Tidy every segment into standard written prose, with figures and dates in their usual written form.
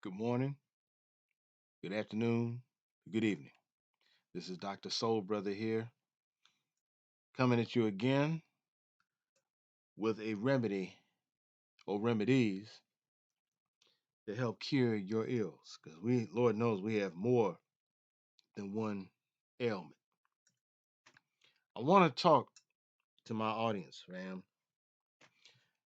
Good morning, good afternoon, good evening. This is Dr. Soul Brother here, coming at you again with a remedy or remedies to help cure your ills. Because Lord knows, we have more than one ailment. I want to talk to my audience, fam,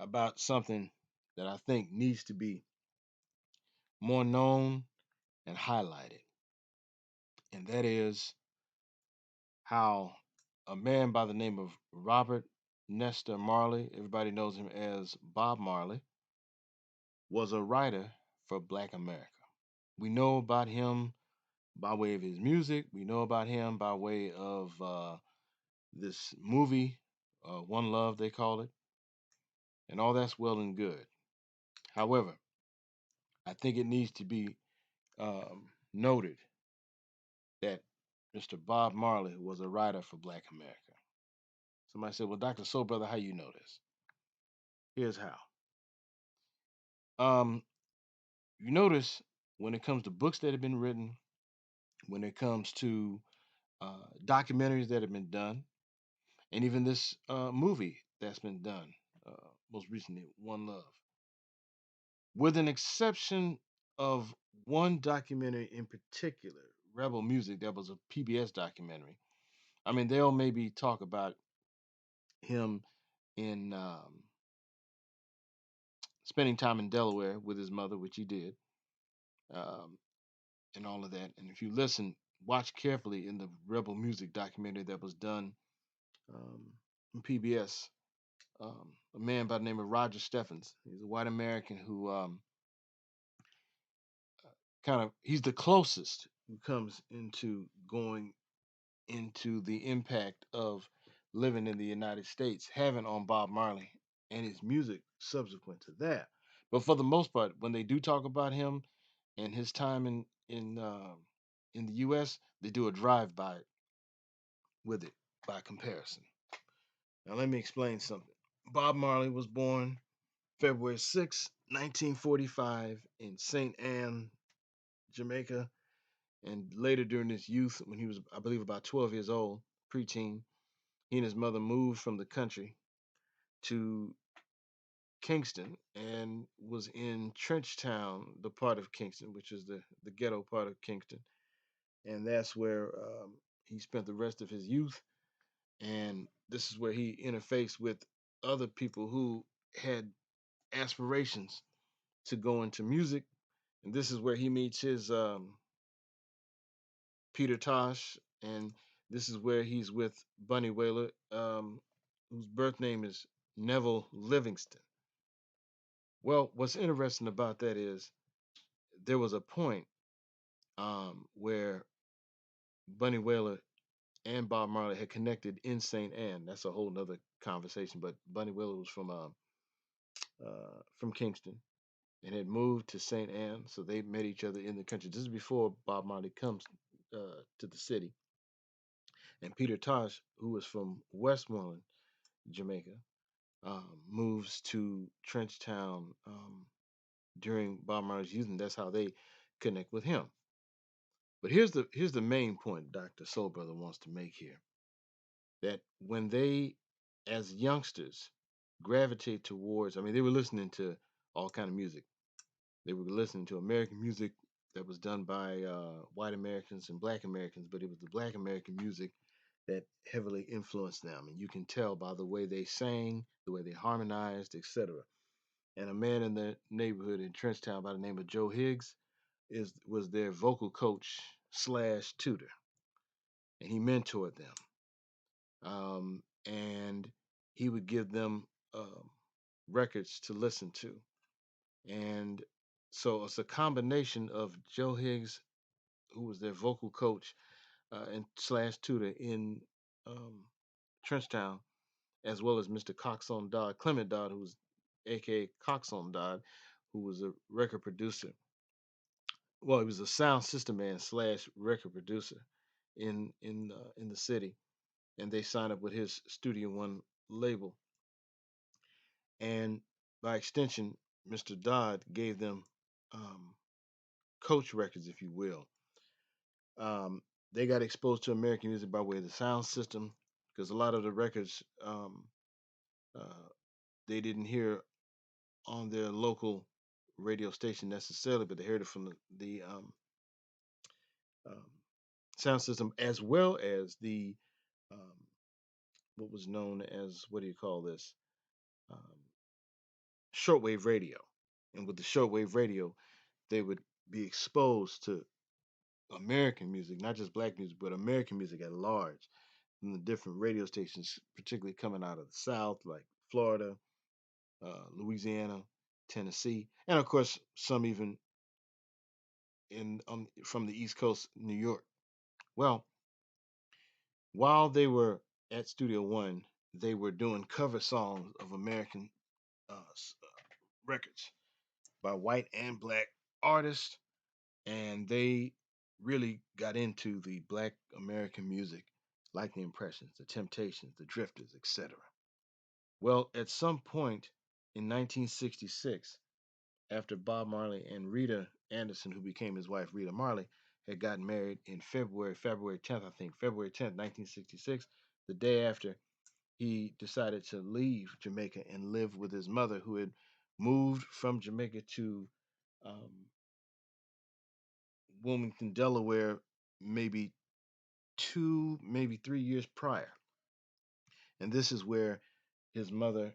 about something that I think needs to be more known and highlighted. And that is how a man by the name of Robert Nestor Marley, everybody knows him as Bob Marley, was a writer for Black America. We know about him by way of his music. We know about him by way of this movie, One Love, they call it, and all that's well and good. However, I think it needs to be noted that Mr. Bob Marley was a writer for Black America. Somebody said, "Well, Dr. Soul Brother, how you know this?" Here's how. Um, you notice when it comes to books that have been written, when it comes to documentaries that have been done, and even this movie that's been done most recently, One Love, with an exception of one documentary in particular, Rebel Music, that was a PBS documentary. I mean, they'll maybe talk about him in spending time in Delaware with his mother, which he did, um, and all of that. And if you listen, watch carefully in the Rebel Music documentary that was done um, in PBS, a man by the name of Roger Steffens. He's a white American who he's the closest who comes into going into the impact of living in the United States having on Bob Marley and his music subsequent to that. But for the most part, when they do talk about him and his time in the U.S., they do a drive by with it by comparison. Now let me explain something. Bob Marley was born February 6, 1945, in St. Anne, Jamaica. And later during his youth, when he was, I believe, about 12 years old, preteen, he and his mother moved from the country to Kingston and was in Trenchtown, the part of Kingston, which is the ghetto part of Kingston. And that's where he spent the rest of his youth. And this is where he interfaced with other people who had aspirations to go into music. And this is where he meets his Peter Tosh, and this is where he's with Bunny Wailer, whose birth name is Neville Livingston. Well, what's interesting about that is there was a point where Bunny Wailer and Bob Marley had connected in St. Anne. That's a whole nother conversation. But Bunny Wailer was from Kingston and had moved to St. Anne, so they met each other in the country. This is before Bob Marley comes to the city. And Peter Tosh, who was from Westmoreland, Jamaica, moves to Trenchtown during Bob Marley's youth, and that's how they connect with him. But here's the main point Dr. Soul Brother wants to make here: that when they, as youngsters, gravitate towards, I mean, they were listening to all kind of music. They were listening to American music that was done by white Americans and Black Americans, but it was the Black American music that heavily influenced them, and you can tell by the way they sang, the way they harmonized, etc. And a man in the neighborhood in Trenchtown by the name of Joe Higgs was their vocal coach slash tutor, and he mentored them. And he would give them records to listen to, and so it's a combination of Joe Higgs, who was their vocal coach and slash tutor in um, Trenchtown, as well as Mr. Coxon Dodd, Clement Dodd, who was AKA Coxon Dodd, who was a record producer. Well, he was a sound system man slash record producer in the city, and they signed up with his Studio One label. And by extension, Mr. Dodd gave them um, Coach Records, if you will. Um, they got exposed to American music by way of the sound system because a lot of the records uh, they didn't hear on their local radio station necessarily, but they heard it from the um, sound system as well as the um, what was known as, what do you call this, um, shortwave radio. And with the shortwave radio, they would be exposed to American music, not just black music, but American music at large, from the different radio stations, particularly coming out of the South, like Florida, Louisiana, Tennessee, and of course some even in from the East Coast, New York. Well, while they were at Studio One, they were doing cover songs of American records by white and black artists, and they really got into the black American music, like the Impressions, the Temptations, the Drifters, etc. Well, at some point in 1966, after Bob Marley and Rita Anderson, who became his wife, Rita Marley, had gotten married in February 10th, I think, February 10th, 1966, the day after he decided to leave Jamaica and live with his mother, who had moved from Jamaica to um, Wilmington, Delaware, maybe 3 years prior. And this is where his mother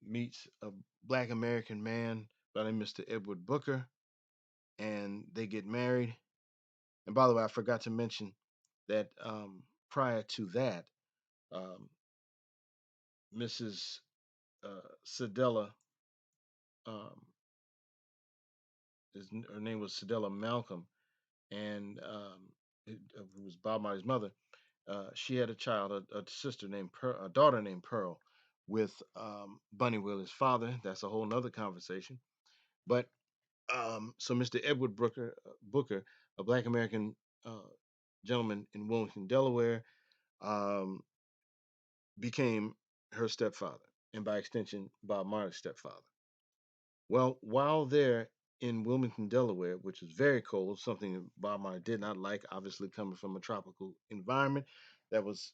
meets a black American man by the name of Mr. Edward Booker, and they get married. And by the way, I forgot to mention that prior to that, um, Mrs. Sedella, um, her name was Sedella Malcolm, and who was Bob Marley's mother. She had a child, a daughter named Pearl, with Bunny Willer's father. That's a whole nother conversation. But so Mr. Edward Booker, a black American uh, gentleman in Wilmington, Delaware, um, became her stepfather, and by extension, Bob Marley's stepfather. Well, while there in Wilmington, Delaware, which was very cold, something that Bob Marley did not like, obviously coming from a tropical environment, that was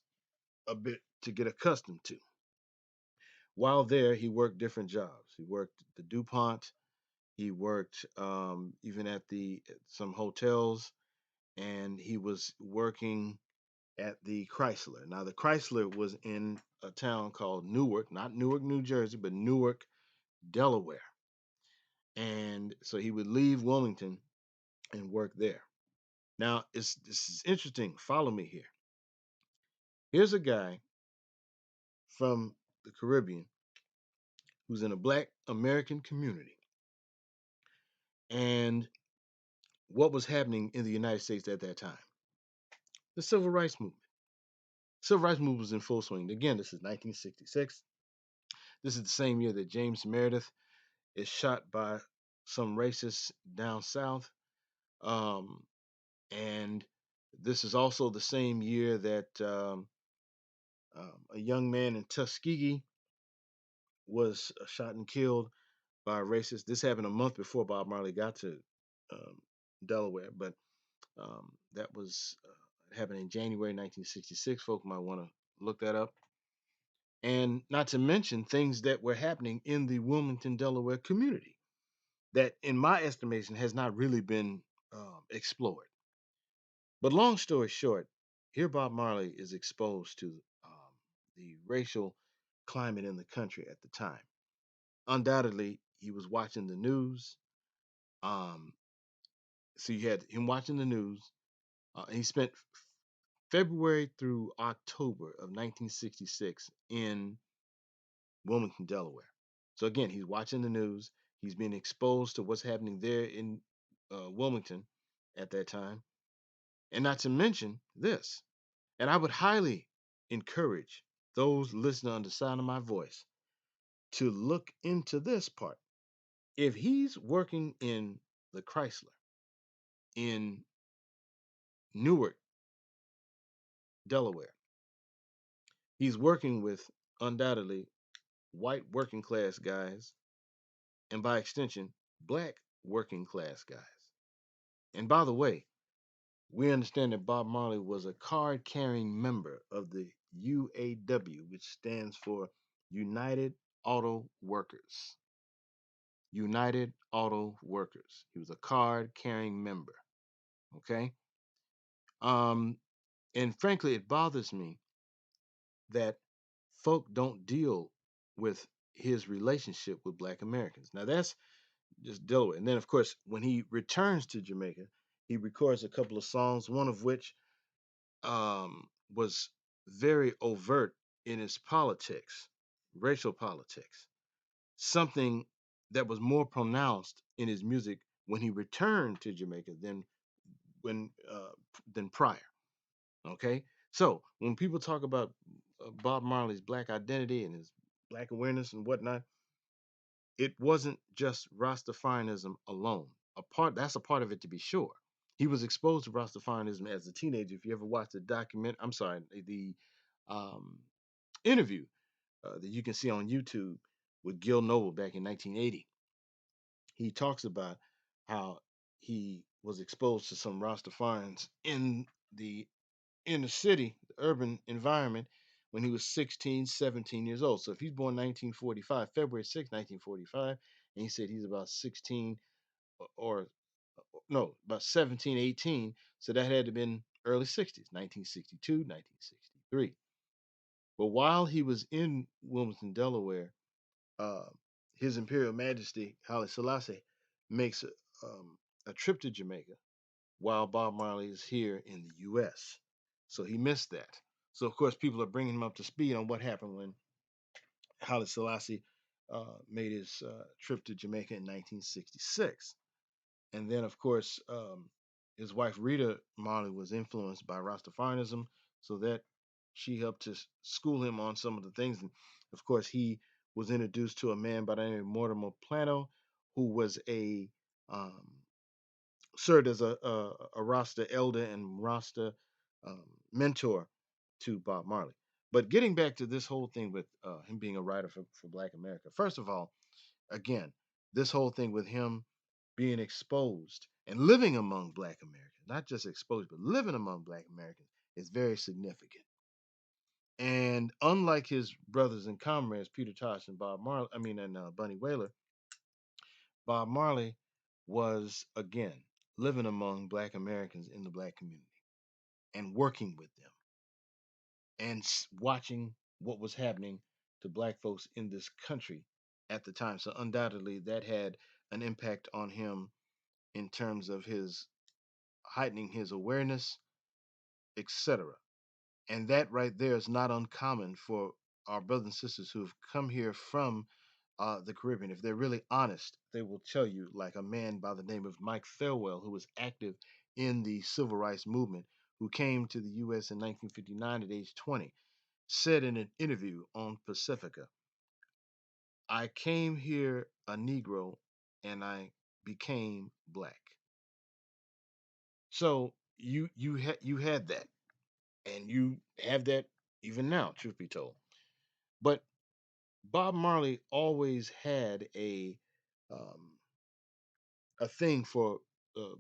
a bit to get accustomed to. While there, he worked different jobs. He worked at the DuPont. He worked even at some hotels, and he was working at the Chrysler. Now, the Chrysler was in a town called Newark, not Newark, New Jersey, but Newark, Delaware. And so he would leave Wilmington and work there. Now, this is interesting. Follow me here. Here's a guy from the Caribbean who's in a black American community. And what was happening in the United States at that time? The Civil Rights Movement. Civil Rights Movement was in full swing. Again, this is 1966. This is the same year that James Meredith is shot by some racists down south. Um, and this is also the same year that a young man in Tuskegee was shot and killed by a racist. This happened a month before Bob Marley got to um, Delaware, but that was happened in January 1966. Folk might want to look that up. And not to mention things that were happening in the Wilmington, Delaware community that, in my estimation, has not really been explored. But long story short, here Bob Marley is exposed to the racial climate in the country at the time. Undoubtedly, he was watching the news. Um, so you had him watching the news. He spent February through October of 1966 in Wilmington, Delaware. So again, he's watching the news. He's being exposed to what's happening there in Wilmington at that time. And not to mention this. And I would highly encourage those listening on the sound of my voice to look into this part. If he's working in the Chrysler in Newark, Delaware, he's working with undoubtedly white working class guys, and by extension, black working class guys. And by the way, we understand that Bob Marley was a card carrying member of the UAW, which stands for United Auto Workers. United Auto Workers. He was a card carrying member. Okay. Um, and frankly, it bothers me that folk don't deal with his relationship with Black Americans. Now, that's just Delaware. And then, of course, when he returns to Jamaica, he records a couple of songs, one of which was very overt in its politics, racial politics, something that was more pronounced in his music when he returned to Jamaica when than prior. Okay, so when people talk about Bob Marley's black identity and his black awareness and whatnot, it wasn't just Rastafarianism alone. That's a part of it to be sure. He was exposed to Rastafarianism as a teenager. If you ever watched I'm sorry, the um, interview that you can see on YouTube with Gil Noble back in 1980, he talks about how he was exposed to some Rastafarians in the inner city, the urban environment, when he was 16, 17 years old. So if he's born 1945, February 6th, 1945, and he said he's about 16 or no, about 17, 18. So that had to have been early 60s, 1962, 1963. But while he was in Wilmington, Delaware, uh, His Imperial Majesty Haile Selassie makes a trip to Jamaica while Bob Marley is here in the U.S. So he missed that. So of course, people are bringing him up to speed on what happened when Haile Selassie made his trip to Jamaica in 1966. And then, of course, his wife Rita Marley was influenced by Rastafarianism, so that she helped to school him on some of the things. And of course, he was introduced to a man by the name of Mortimer Plano, who was a served as a Rasta elder and Rasta um, mentor to Bob Marley. But getting back to this whole thing with him being a writer for Black America, first of all, again, this whole thing with him being exposed and living among Black Americans, not just exposed, but living among Black Americans, is very significant. And unlike his brothers and comrades, Peter Tosh and Bunny Wailer, Bob Marley was again living among Black Americans in the Black community and working with them and watching what was happening to Black folks in this country at the time. So undoubtedly, that had an impact on him in terms of his heightening his awareness, etc. And that right there is not uncommon for our brothers and sisters who have come here from the Caribbean. If they're really honest, they will tell you, like a man by the name of Mike Thelwell, who was active in the civil rights movement, who came to the U.S. in 1959 at age 20, said in an interview on Pacifica, I came here a Negro and I became black. So you had that, and you have that even now, truth be told. But Bob Marley always had um, a thing for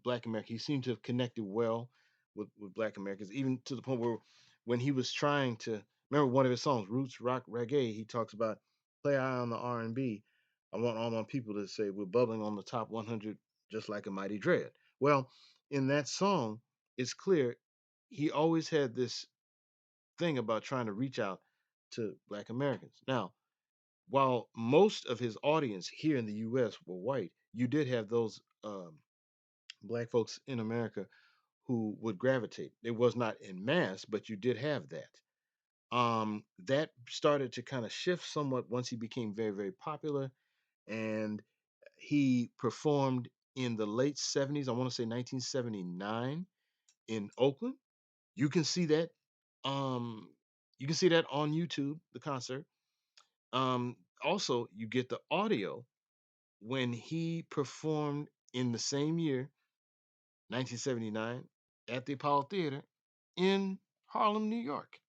Black America. He seemed to have connected well with Black Americans, even to the point where when he was trying to remember one of his songs, Roots Rock Reggae, he talks about play eye on the R&B. I want all my people to say we're bubbling on the top 100 just like a mighty dread. Well, in that song, it's clear he always had this thing about trying to reach out to Black Americans. Now, while most of his audience here in the U.S. were white, you did have those Black folks in America who would gravitate. It was not in mass, but you did have that. That started to kind of shift somewhat once he became very, very popular, and he performed in the late 70s. I want to say 1979 in Oakland. You can see that. Um, you can see that on YouTube, the concert. Also, you get the audio when he performed in the same year, 1979, at the Apollo Theater in Harlem, New York.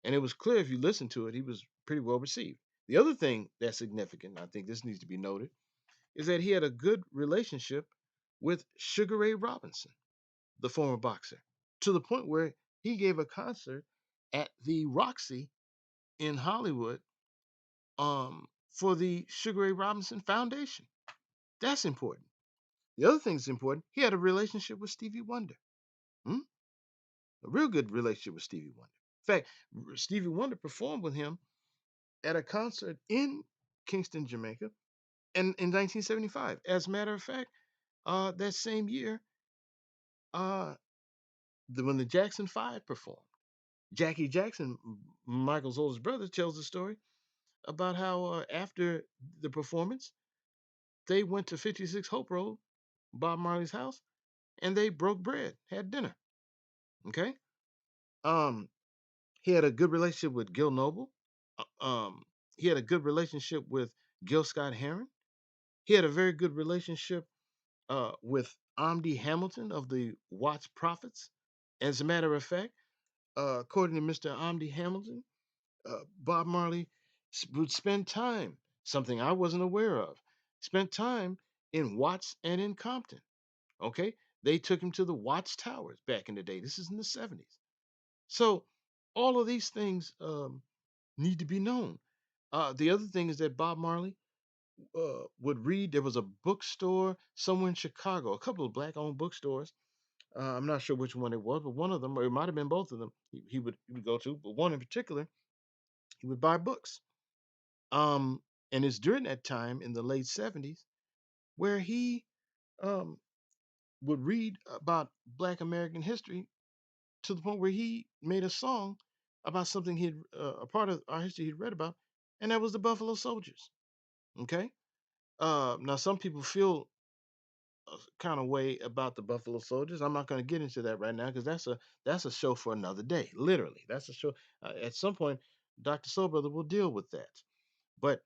And it was clear if you listen to it, he was pretty well received. The other thing that's significant, I think this needs to be noted, is that he had a good relationship with Sugar Ray Robinson, the former boxer, to the point where he gave a concert at the Roxy in Hollywood for the Sugar Ray Robinson Foundation. That's important. The other thing that's important, he had a relationship with Stevie Wonder. Hmm? A real good relationship with Stevie Wonder. In fact, Stevie Wonder performed with him at a concert in Kingston, Jamaica, in 1975. As a matter of fact, that same year, uh, when the Jackson Five performed, Jackie Jackson, Michael's oldest brother, tells the story about how after the performance, they went to 56 Hope Road, Bob Marley's house, and they broke bread, had dinner. Okay. Um, he had a good relationship with Gil Noble. He had a good relationship with Gil Scott Heron. He had a very good relationship with Amdi Hamilton of the Watts Prophets. As a matter of fact, according to Mr. Amdi Hamilton, Bob Marley would spend time, something I wasn't aware of, spent time in Watts and in Compton. Okay, they took him to the Watts Towers back in the day. This is in the 70s. So all of these things need to be known. The other thing is that Bob Marley would read. There was a bookstore somewhere in Chicago, a couple of black-owned bookstores. I'm not sure which one it was, but one of them, or it might have been both of them, he would go to. But one in particular, he would buy books. Um, and it's during that time in the late 70s where he um, would read about Black American history to the point where he made a song about something he'd a part of our history he'd read about, and that was the Buffalo Soldiers. Okay. Now some people feel a kind of way about the Buffalo Soldiers. I'm not going to get into that right now because that's a show for another day. Literally, that's a show. At some point, Dr. Soul Brother will deal with that. But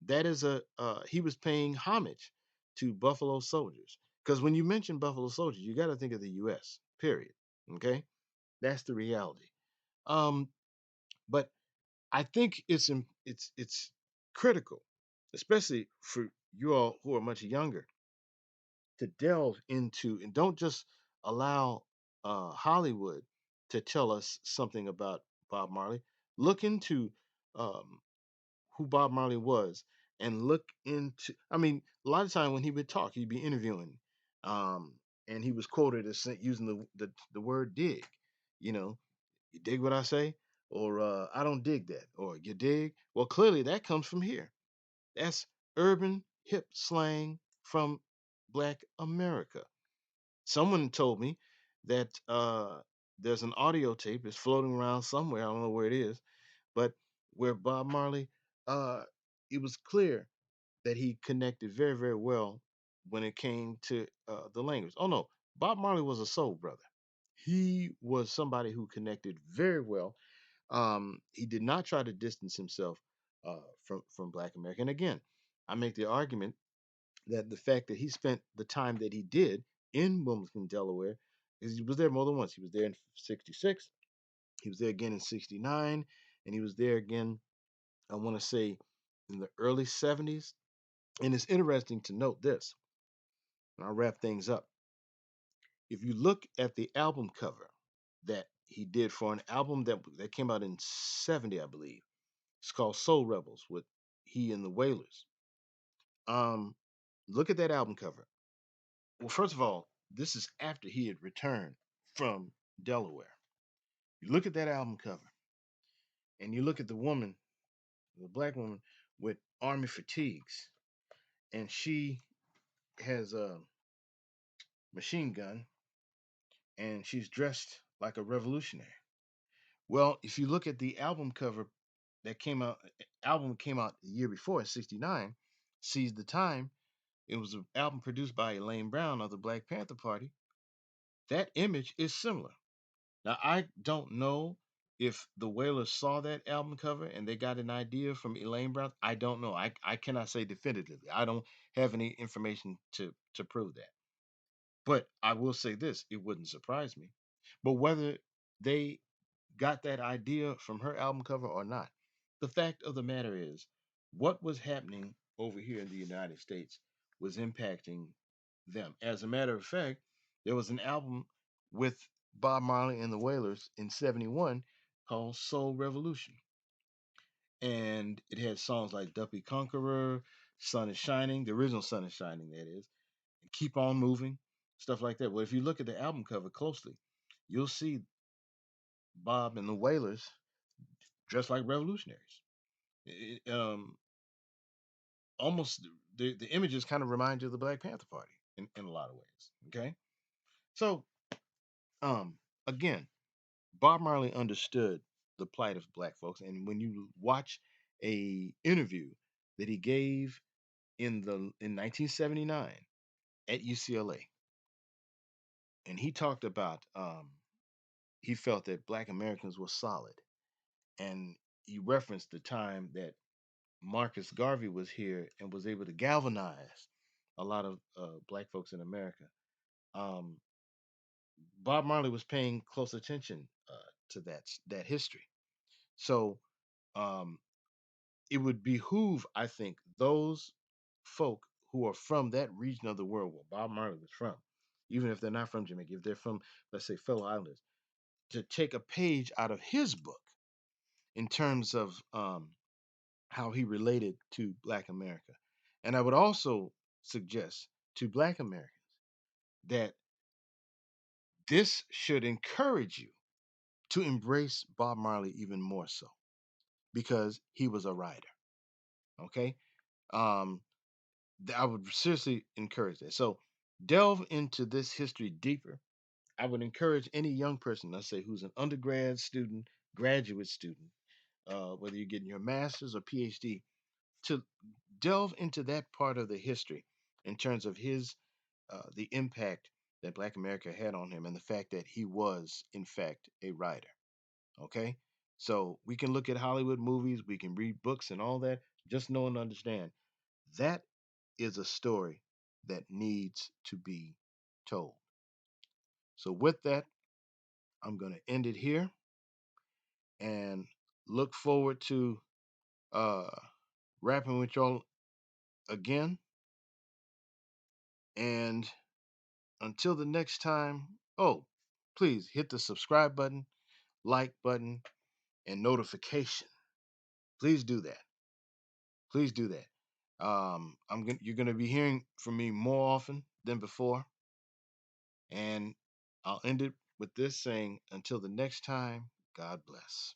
that is he was paying homage to Buffalo Soldiers because when you mention Buffalo Soldiers, you got to think of the U.S. Period. Okay, that's the reality. Um, but I think it's critical, especially for you all who are much younger, to delve into and don't just allow Hollywood to tell us something about Bob Marley. Look into um, who Bob Marley was and look into. I mean, a lot of time when he would talk, he'd be interviewing, um, and he was quoted as using the word "dig." You know, you dig what I say, or I don't dig that, or you dig. Well, clearly that comes from here. That's urban hip slang from Black America. Someone told me that there's an audio tape that's floating around somewhere. I don't know where it is, but where Bob Marley, uh, it was clear that he connected very, very well when it came to the language. Oh no, Bob Marley was a soul brother. He was somebody who connected very well. He did not try to distance himself from Black America. And again, I make the argument that the fact that he spent the time that he did in Wilmington, Delaware, is he was there more than once. He was there in '66. He was there again in '69, and he was there again. I want to say in the early '70s. And it's interesting to note this, and I'll wrap things up. If you look at the album cover that he did for an album that came out in '70, I believe, it's called Soul Rebels with he and the Wailers. Um, Look at that album cover. Well, first of all, this is after he had returned from Delaware. You look at that album cover, and you look at the woman, the black woman with army fatigues, and she has a machine gun, and she's dressed like a revolutionary. Well, if you look at the album cover that came out, album came out the year before in '69, Seize the Time. It was an album produced by Elaine Brown of the Black Panther Party. That image is similar. Now, I don't know if the Wailers saw that album cover and they got an idea from Elaine Brown. I don't know. I cannot say definitively. I don't have any information to prove that. But I will say this, it wouldn't surprise me. But whether they got that idea from her album cover or not, the fact of the matter is what was happening over here in the United States was impacting them. As a matter of fact, there was an album with Bob Marley and the Wailers in '71 called Soul Revolution. And it had songs like Duppy Conqueror, Sun is Shining, the original Sun is Shining, that is, and Keep On Moving, stuff like that. Well, if you look at the album cover closely, you'll see Bob and the Wailers dressed like revolutionaries. It, almost the images kind of remind you of the Black Panther Party in a lot of ways. Okay, so um, again, Bob Marley understood the plight of black folks, and when you watch a interview that he gave in 1979 at UCLA, and he talked about he felt that black Americans were solid, and he referenced the time that Marcus Garvey was here and was able to galvanize a lot of black folks in America. Um, Bob Marley was paying close attention to that history. So um, it would behoove, I think, those folk who are from that region of the world where Bob Marley was from, even if they're not from Jamaica, if they're from, let's say, fellow islanders, to take a page out of his book in terms of how he related to Black America. And I would also suggest to Black Americans that this should encourage you to embrace Bob Marley even more so because he was a writer. Okay. Um, I would seriously encourage that. So delve into this history deeper. I would encourage any young person, let's say, who's an undergrad student, graduate student, whether you're getting your master's or PhD, to delve into that part of the history in terms of his the impact that Black America had on him and the fact that he was, in fact, a writer. Okay, so we can look at Hollywood movies, we can read books and all that. Just know and understand that is a story that needs to be told. So, with that, I'm going to end it here and look forward to uh, rapping with y'all again. And until the next time, oh, please hit the subscribe button, like button, and notification. Please do that. Please do that. You're going to be hearing from me more often than before. And I'll end it with this saying, until the next time, God bless.